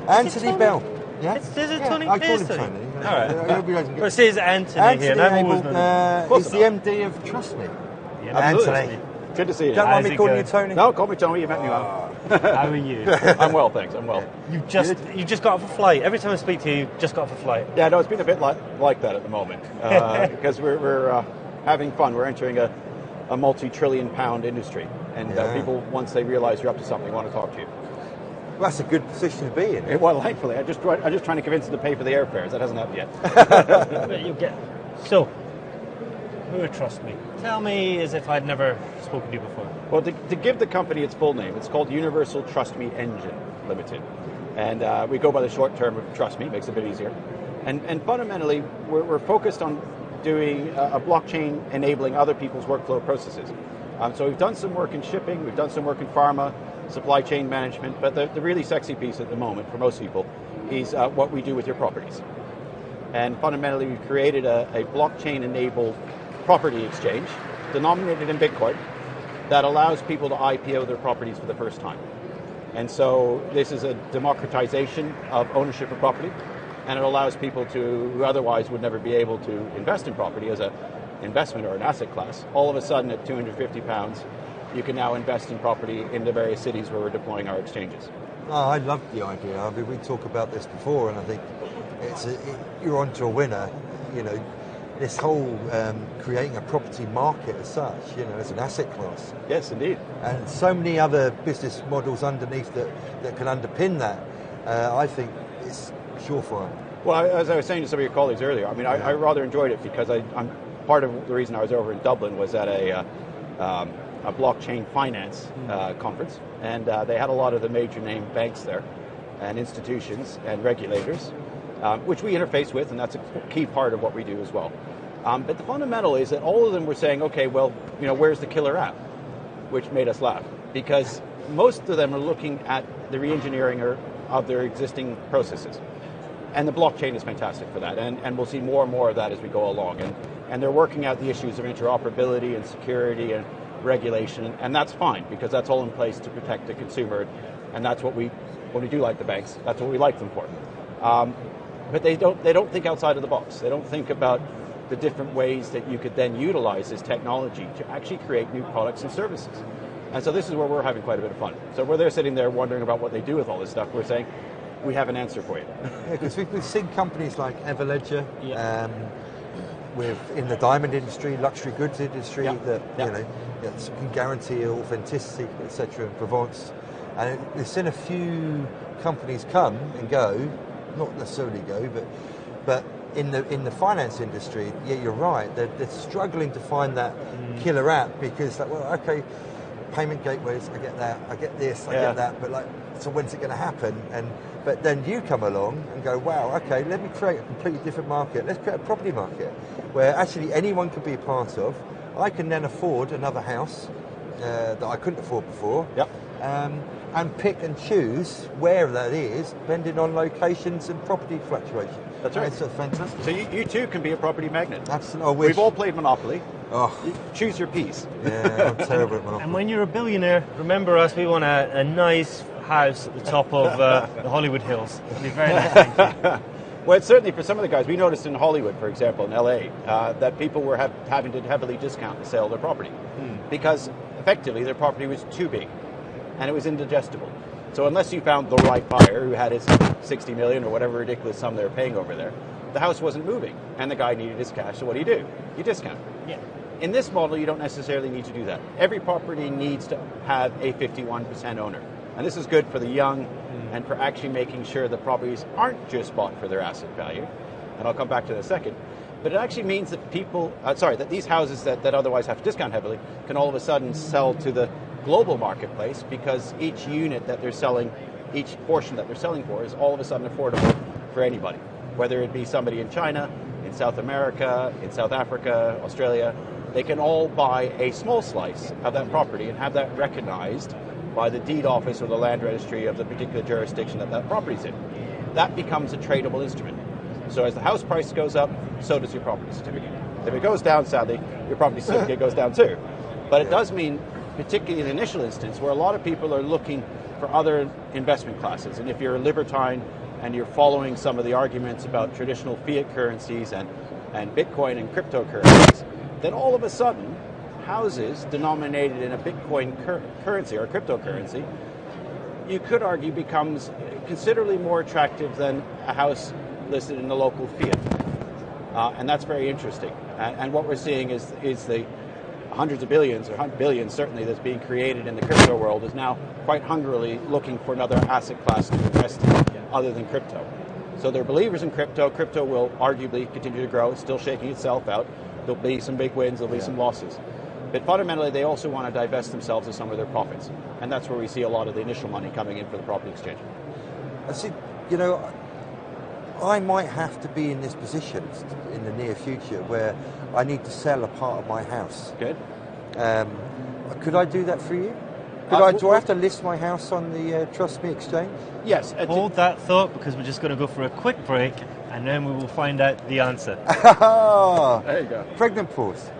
Antony Abell. Yeah? Is it Tony? I call It him is Tony. All right. I hope he doesn't get... Well, it says Antony, Antony here, and I've always Abell known. is the MD of TrustMe. Yeah, Antony. Good to see you. Don't mind How's me it calling you going? Tony? No, call me Tony. You met me well. How are you? I'm well, thanks. I'm well. You just got off a flight. Every time I speak to you, you've just got off a flight. Yeah, no, it's been a bit like that at the moment because we're having fun. We're entering a multi-trillion-pound industry, and people, once they realise you're up to something, want to talk to you. Well, that's a good position to be in. Well, thankfully, I'm just trying to convince them to pay for the airfares. That hasn't happened yet. You'll get. So, who would trust me? Tell me as if I'd never spoken to you before. Well, to give the company its full name, it's called Universal TrustMe Engine Limited. And we go by the short term of TrustMe, makes it a bit easier. And fundamentally, we're focused on doing a blockchain enabling other people's workflow processes. So we've done some work in shipping, we've done some work in pharma, supply chain management, but the really sexy piece at the moment for most people is what we do with your properties. And fundamentally, we've created a blockchain-enabled property exchange denominated in Bitcoin that allows people to IPO their properties for the first time. And so this is a democratization of ownership of property, and it allows people who otherwise would never be able to invest in property as an investment or an asset class. All of a sudden at £250, you can now invest in property in the various cities where we're deploying our exchanges. Oh, I love the idea. I mean, we talked about this before, and I think you're onto a winner. You know, this whole creating a property market as such, you know, as an asset class. Yes, indeed. And so many other business models underneath that can underpin that. I think it's surefire. Well, as I was saying to some of your colleagues earlier, I mean, I rather enjoyed it because I'm part of the reason I was over in Dublin was at a blockchain finance conference, and they had a lot of the major name banks there, and institutions and regulators, which we interface with, and that's a key part of what we do as well. But the fundamental is that all of them were saying, okay, well, you know, where's the killer app? Which made us laugh, because most of them are looking at the re-engineering of their existing processes. And the blockchain is fantastic for that, and we'll see more and more of that as we go along. And they're working out the issues of interoperability and security and regulation, and that's fine, because that's all in place to protect the consumer, and that's what when we do like the banks, that's what we like them for. But they don't think outside of the box. They don't think about the different ways that you could then utilize this technology to actually create new products and services. And so this is where we're having quite a bit of fun. So where they're sitting there wondering about what they do with all this stuff, we're saying, we have an answer for you. Yeah, because we've seen companies like Everledger, in the diamond industry, luxury goods industry, that you know, can guarantee authenticity, etc. in Provence. And we've seen a few companies come and go, not necessarily go, but in the finance industry, yeah, you're right. They're struggling to find that killer app because, like, well, okay, payment gateways, I get that, I get this, I get that, but like, so when's it going to happen? But then you come along and go, wow, okay, let me create a completely different market. Let's create a property market where actually anyone can be a part of. I can then afford another house that I couldn't afford before. Yep. And pick and choose where that is, depending on locations and property fluctuation. That's right. It's fantastic. So you too can be a property magnet. Absolutely. We've all played Monopoly. Oh. You choose your piece. Yeah, I'm terrible at Monopoly. And when you're a billionaire, remember us, we want a nice house at the top of the Hollywood Hills. It'll be very nice, thank you. Well, it's certainly for some of the guys, we noticed in Hollywood, for example, in LA, that people were having to heavily discount to sell their property because effectively their property was too big and it was indigestible. So unless you found the right buyer who had his 60 million or whatever ridiculous sum they were paying over there, the house wasn't moving and the guy needed his cash. So what do? You discount. Yeah. In this model, you don't necessarily need to do that. Every property needs to have a 51% owner. And this is good for the young and for actually making sure the properties aren't just bought for their asset value. And I'll come back to that in a second. But it actually means that that these houses that otherwise have to discount heavily can all of a sudden sell to the global marketplace because each unit that they're selling, each portion that they're selling for is all of a sudden affordable for anybody. Whether it be somebody in China, in South America, in South Africa, Australia, they can all buy a small slice of that property and have that recognized by the deed office or the land registry of the particular jurisdiction that property's in. That becomes a tradable instrument. So as the house price goes up, so does your property certificate. If it goes down, sadly, your property certificate goes down too. But it does mean, particularly in the initial instance, where a lot of people are looking for other investment classes. And if you're a libertine and you're following some of the arguments about traditional fiat currencies and Bitcoin and cryptocurrencies, then all of a sudden, houses denominated in a Bitcoin currency or cryptocurrency, you could argue becomes considerably more attractive than a house listed in the local fiat. And that's very interesting. And what we're seeing is the hundreds of billions, or billions certainly, that's being created in the crypto world is now quite hungrily looking for another asset class to invest in other than crypto. So they're believers in crypto. Crypto will arguably continue to grow. It's still shaking itself out. There'll be some big wins, there'll be some losses. But fundamentally, they also want to divest themselves of some of their profits. And that's where we see a lot of the initial money coming in for the property exchange. I see, you know, I might have to be in this position in the near future where I need to sell a part of my house. Good. Could I do that for you? Do I have to list my house on the TrustMe exchange? Yes. Hold that thought, because we're just going to go for a quick break and then we will find out the answer. There you go. Pregnant pause.